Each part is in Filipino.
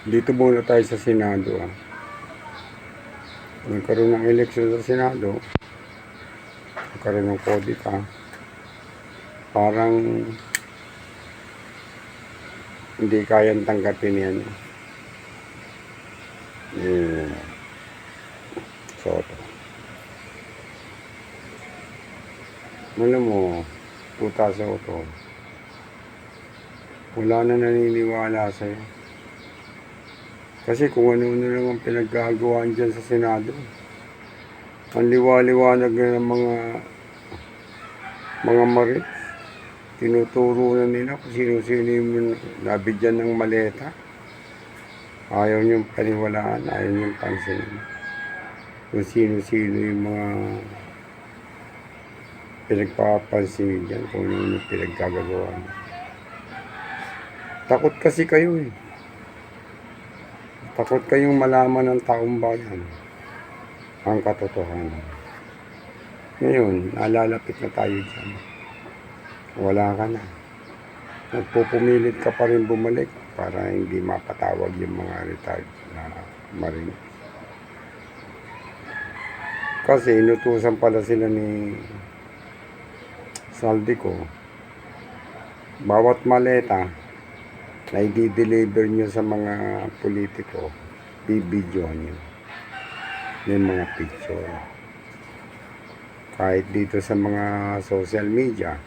Dito muna tayo sa Senado. Nagkaroon ng eleksyon sa Senado. Nagkaroon ng kodita. Parang hindi kayang tanggapin yan. Soto. Alam mo, 2008, wala na naniniwala sa'yo. Kasi kung ano-ano lang ang pinaggagawaan dyan sa Senado. Ang liwa-liwanag na ng mga marit. Tinuturo na nila kung sino-sino yung nabigyan ng maleta. Ayaw niyong paniwalaan, ayaw niyong pansinin. Kung sino-sino yung mga pinagpapansin dyan, kung ano yung pinaggagawaan. Takot kasi kayo eh. Takot kayong malaman ng taong bayan ang katotohanan. Ngayon, nalalapit na tayo dyan. Wala ka na. Nagpupumilit ka pa rin bumalik para hindi mapatawag yung mga retired na marine. Kasi inutusan pala sila ni Saldico. Bawat maleta na i-deliver nyo sa mga politiko, bibidyo nyo. May mga picture. Kahit dito sa mga social media,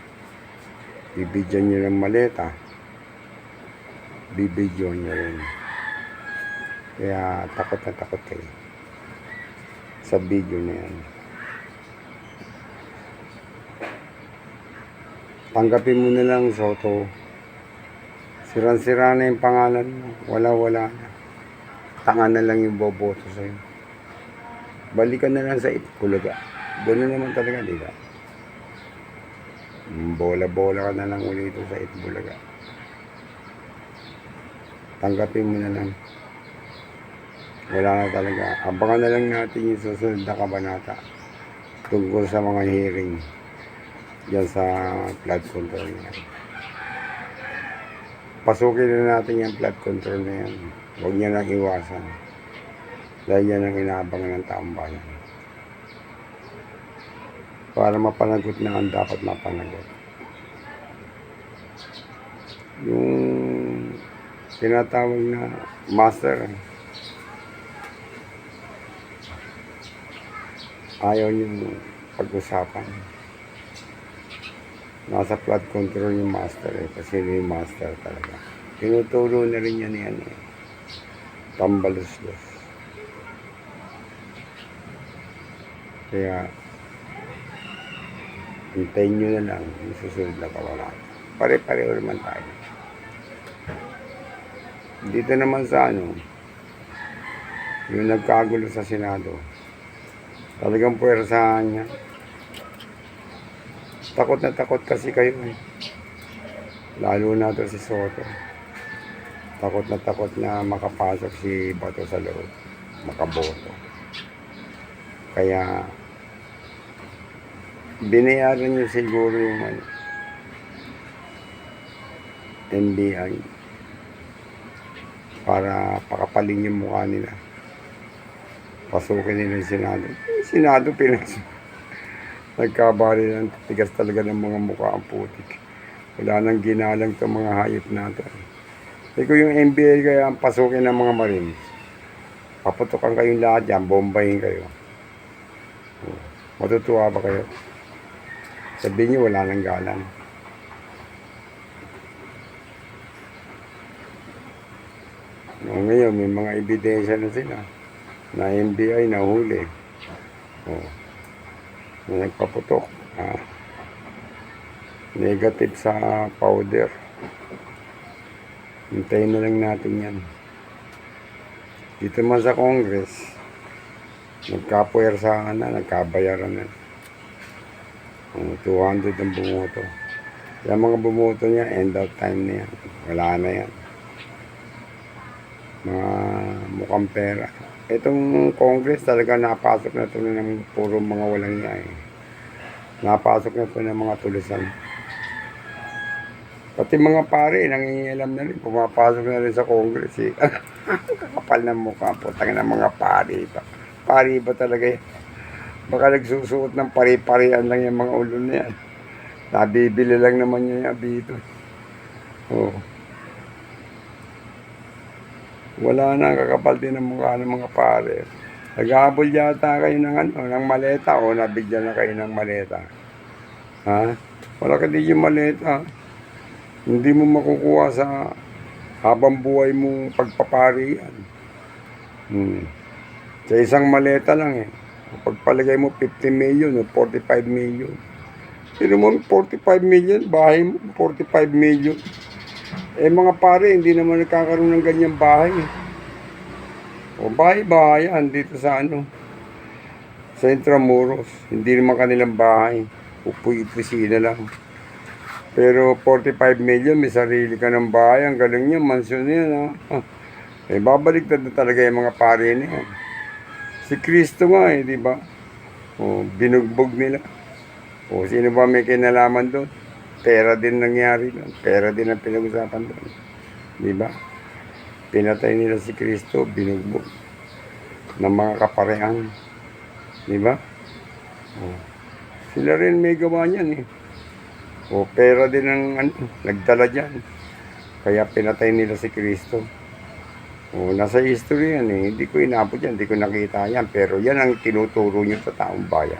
bibidyo nyo ng maleta, bibidyo nyo rin. Kaya takot na takot kayo sa video na yan. Tanggapin mo na lang, Soto. Siran-sira na yung pangalan mo. Wala na. Tanga na lang yung boboto sa'yo. Balikan na lang sa Itbulaga. Gano'n naman talaga, di ba? Bola-bola ka na lang ulit sa Itbulaga. Tanggapin mo na lang. Wala na talaga. Abangan na lang natin yung susunod na kabanata tungkol sa mga hearing dyan sa flood control na yan. Pasukin na natin yung flood control na yan. Huwag niya nang iwasan. Dahil yan ang inaabangan ng taong bayan. Para mapanagot na ang dapat mapanagot. Yung tinatawag na master, ayaw niyong pag-usapan. Nasa flood control yung master eh. Kasi yung master talaga. Tinuturo na rin yan eh. Tambalos-los. Kaya hintayin nyo na lang yung susunod na kawalan. Pare-pareho naman tayo. Dito naman sa yung nagkagulo sa Senado. Talagang puwersahan niya. Takot na takot kasi kayo eh. Lalo na to si Soto. Takot na makapasok si Bato sa loob. Makaboto. Kaya binayaran niyo siguro yung NBI para pakapalin yung mukha nila. Pasukin nila yung Senado. Senado nagkabali ng tigas talaga ng mga mukha ang putik. Wala nang ginalang itong mga hayop natin. Kung yung NBI kaya ang pasukin ng mga marines, paputokan kayong lahat dyan, bombahin kayo. Matutuwa ba kayo? Sabihin niyo wala nang galang. Ngayon may mga ebidensya na sila na NBI nahuli. Na nagpaputok. Negative sa powder. Hintayin na lang natin yan. Dito man sa Congress, nagkapuwersahan na, nagkabayaran na. 200 ang bumoto. Yung mga bumoto niya, end of time na yan. Wala na yan. Mga mukhang pera. Itong Congress talaga napasok na ito ng puro mga walang iya eh. Napasok na ito ng mga tulisan. Pati mga pare, nangingialam na rin, pumapasok na rin sa Congress eh. Ang kakapal ng mukha po, tangin ng mga pare pa. Pare ba talaga yan? Baka nagsusuot ng pare-parean lang yung mga ulo na yan. Nabibili lang naman yung abito. Oh. Wala na, kakapal din ang mukha ng mga pare. Nag-aabol yata kayo ng maleta o nabigyan na kayo ng maleta. Ha? Wala ka din yung maleta. Hindi mo makukuha sa habang buhay mong pagpapari yan. Sa isang maleta lang eh. Pagpalagay mo 50 million o 45 million. Sino mo 45 million, bahay mo 45 million. Eh mga pare, hindi naman nagkakaroon ng ganyang bahay. O bahay-bahayan dito sa sa Intramuros. Hindi naman kanilang bahay. Upuy-opisina lang. Pero 45 million, may sarili ka ng bahay. Ang galing niya, mansyon yan. Eh, babalik na talaga yung mga pare na yan. Si Kristo nga di ba? O, binugbog nila. O, sino ba may kinalaman doon? Pera din nangyari doon. Pera din ang pinag-usapan doon. Di ba? Pinatay nila si Kristo, binugbog ng mga kaparehan. Di ba? O, sila rin may gawa niyan eh. O, pera din ang nagdala dyan. Kaya pinatay nila si Kristo. O, nasa history yan eh. Hindi ko inabot yan, hindi ko nakita yan. Pero yan ang tinuturo nyo sa taong bayan.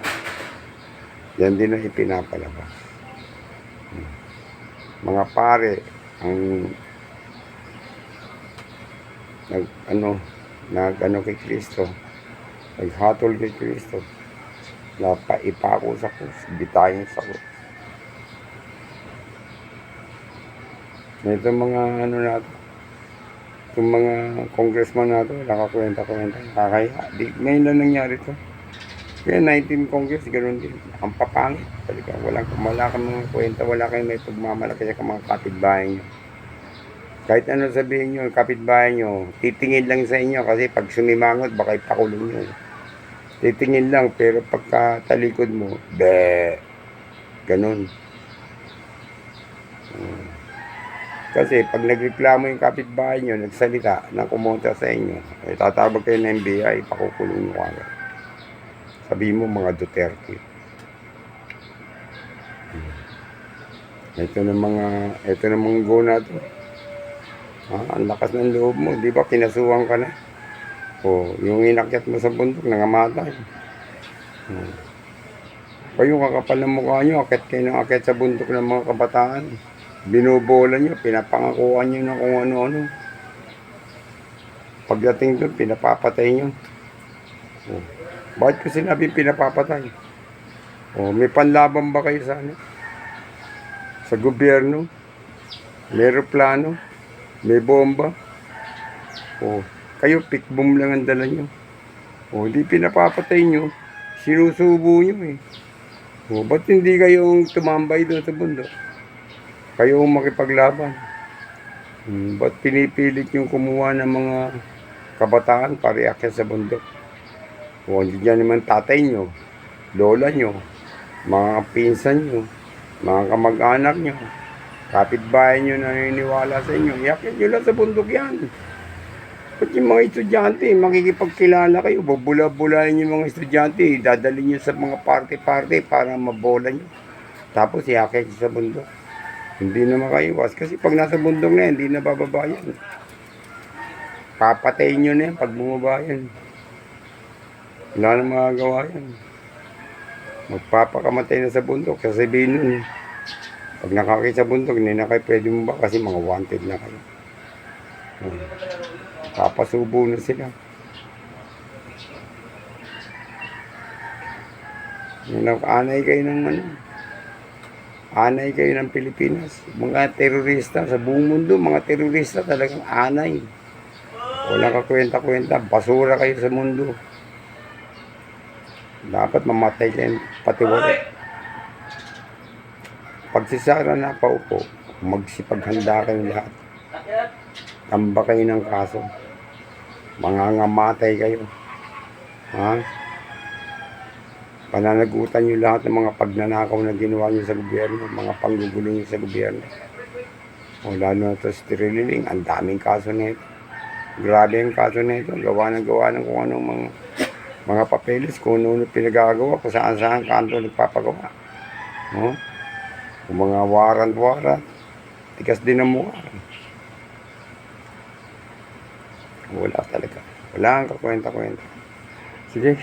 Yan din ang ipinapalabas. Mga pare, ang nag kay Kristo, naghatol kay Kristo, ipako sa krus, bitayin sa krus. Ito mga natin, itong mga congressman natin, nakakwenta-kwenta, nakakaya. Ngayon lang nangyari ito. Kaya 19 Congress, ganoon din. Ang papangit. Talaga, wala kang mga kwenta, wala kayong may pagmamalaki sa mga kapitbahay nyo. Kahit ano sabihin nyo, kapitbahay nyo, titingin lang sa inyo kasi pag sumimangot, baka ipakulong nyo. Titingin lang, pero pagka talikod mo, ganun. Kasi pag nagreklamo yung kapitbahay nyo, nagsalita, na kumontra sa inyo, eh, tatawag kayo ng NBI, pakukulong nyo agad. Sabi mo mga Duterte. Ito na mga go natin. Ang lakas ng loob mo, di ba? Kinasuhan ka na. O, yung inakyat mo sa bundok, nangamatay. Yung kakapal ng mukha nyo, akyat kayo ng akyat sa bundok ng mga kabataan. Binubola nyo, pinapangakuan nyo na kung ano-ano. Pagdating doon, pinapapatay nyo. Bakit ko sinabi pinapapatay? May panlaban ba kayo sa gobyerno? May aeroplano? May bomba? Kayo pick bomb lang ang dala nyo. Hindi pinapapatay nyo. Sinusubo nyo eh. Ba't hindi kayong tumambay doon sa bundok? Kayong makipaglaban? Ba't pinipilit nyo kumuha ng mga kabataan para iakyat sa bundok? Hindi dyan naman tatay nyo, lola nyo, mga pinsan nyo, mga kamag-anak nyo, kapitbahay nyo na naniniwala sa inyo, iakyat nyo lang sa bundok yan. Ba't yung mga estudyante, makikipagkilala kayo, bubula-bulayin yung mga estudyante, dadalhin nyo sa mga party-party para mabola nyo. Tapos iakyat nyo sa bundok. Hindi na makaiwas kasi pag nasa bundok na yan, hindi na bababa yan. Papatayin nyo na yan pag bumaba yan. Wala na magagawa yan. Magpapakamatay na sa bundok. Sasabihin nun, pag nakakita sa bundok, hindi na kayo pwede mo ba kasi mga wanted na kayo. Papasubo na sila. Anay kayo ng Pilipinas. Mga terorista sa buong mundo, mga terorista talagang anay. Wala ka kwenta-kwenta. Basura kayo sa mundo. Dapat mamatay kayo pati wala. Pag si Sara na paupo, magsipaghanda kayo lahat. Tamba kayo ng kaso. Mangangamatay kayo. Pananagutan nyo lahat ng mga pagnanakaw na ginawa nyo sa gobyerno, mga panggugulo nyo sa gobyerno. O lalo na ito si Trililing, ang daming kaso nito. Grabe ang kaso nito. Gawa ng kung anong mga papeles, kung ano pinagagawa, kung saan kanto nagpapagawa. No? Kung mga warrant, tikas din ang mukha. Wala talaga. Wala ang kakwenta-kwenta. Sige,